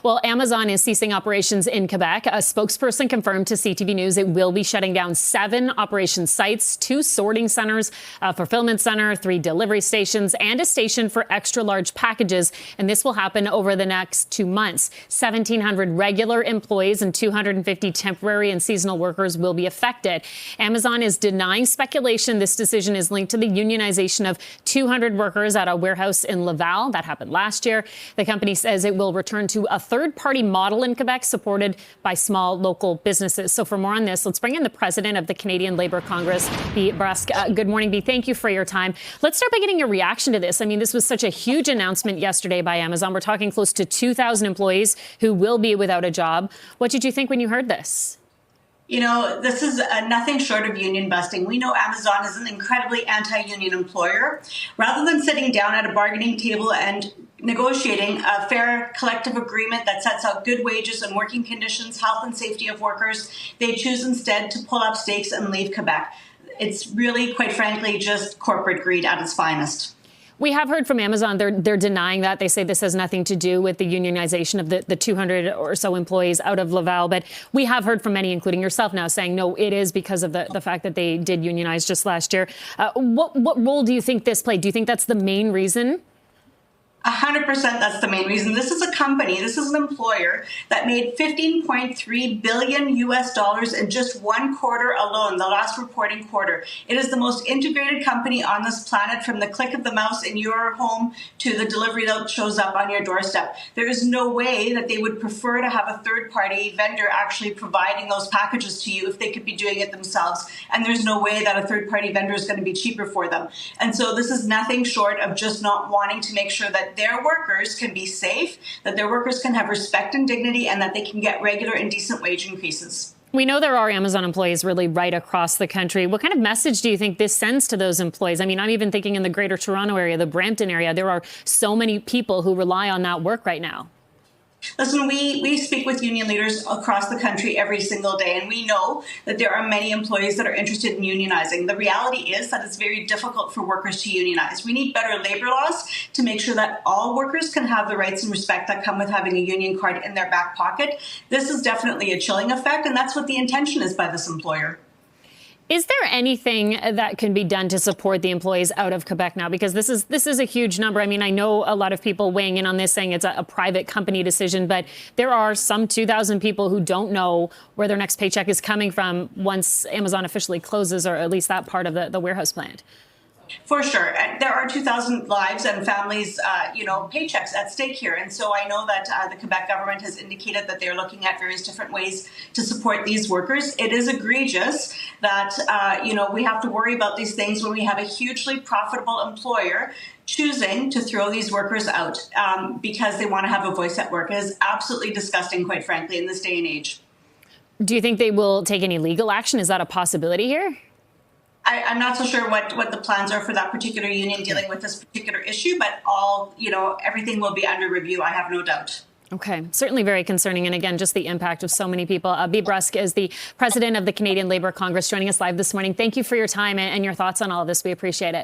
Well, Amazon is ceasing operations in Quebec. A spokesperson confirmed to CTV News it will be shutting down 7 operation sites, 2 sorting centers, a fulfillment center, 3 delivery stations, and a station for extra large packages. And this will happen over the next 2 months. 1,700 regular employees and 250 temporary and seasonal workers will be affected. Amazon is denying speculation this decision is linked to the unionization of 200 workers at a warehouse in Laval. That happened last year. The company says it will return to a third-party model in Quebec supported by small local businesses. So for more on this, let's bring in the president of the Canadian Labour Congress, Bea Brusk. Good morning, Bea. Thank you for your time. Let's start by getting your reaction to this. I mean, this was such a huge announcement yesterday by Amazon. We're talking close to 2,000 employees who will be without a job. What did you think when you heard this? You know, this is nothing short of union busting. We know Amazon is an incredibly anti-union employer. Rather than sitting down at a bargaining table and negotiating a fair collective agreement that sets out good wages and working conditions, health and safety of workers, they choose instead to pull up stakes and leave Quebec. It's really, quite frankly, just corporate greed at its finest. We have heard from Amazon. They're denying that. They say this has nothing to do with the unionization of the 200 or so employees out of Laval. But we have heard from many, including yourself now, saying, no, it is because of the fact that they did unionize just last year. What role do you think this played? Do you think that's the main reason? 100% that's the main reason. This is a company, this is an employer that made $15.3 billion US in just one quarter alone, the last reporting quarter. It is the most integrated company on this planet, from the click of the mouse in your home to the delivery that shows up on your doorstep. There is no way that they would prefer to have a third-party vendor actually providing those packages to you if they could be doing it themselves. And there's no way that a third-party vendor is going to be cheaper for them. And so this is nothing short of just not wanting to make sure that their workers can be safe, that their workers can have respect and dignity, and that they can get regular and decent wage increases. We know there are Amazon employees really right across the country. What kind of message do you think this sends to those employees? I mean, I'm even thinking in the Greater Toronto area, the Brampton area, there are so many people who rely on that work right now. Listen, we speak with union leaders across the country every single day, and we know that there are many employees that are interested in unionizing. The reality is that it's very difficult for workers to unionize. We need better labor laws to make sure that all workers can have the rights and respect that come with having a union card in their back pocket. This is definitely a chilling effect, and that's what the intention is by this employer. Is there anything that can be done to support the employees out of Quebec now? Because this is a huge number. I mean, I know a lot of people weighing in on this saying it's a private company decision, but there are some 2,000 people who don't know where their next paycheck is coming from once Amazon officially closes, or at least that part of the warehouse plant. For sure. There are 2,000 lives and families, paychecks at stake here. And so I know that the Quebec government has indicated that they're looking at various different ways to support these workers. It is egregious that, we have to worry about these things when we have a hugely profitable employer choosing to throw these workers out because they want to have a voice at work. It is absolutely disgusting, quite frankly, in this day and age. Do you think they will take any legal action? Is that a possibility here? I'm not so sure what the plans are for that particular union dealing with this particular issue, but everything will be under review, I have no doubt. Okay, certainly very concerning. And again, just the impact of so many people. Bea Brusk is the president of the Canadian Labour Congress, joining us live this morning. Thank you for your time and your thoughts on all of this. We appreciate it.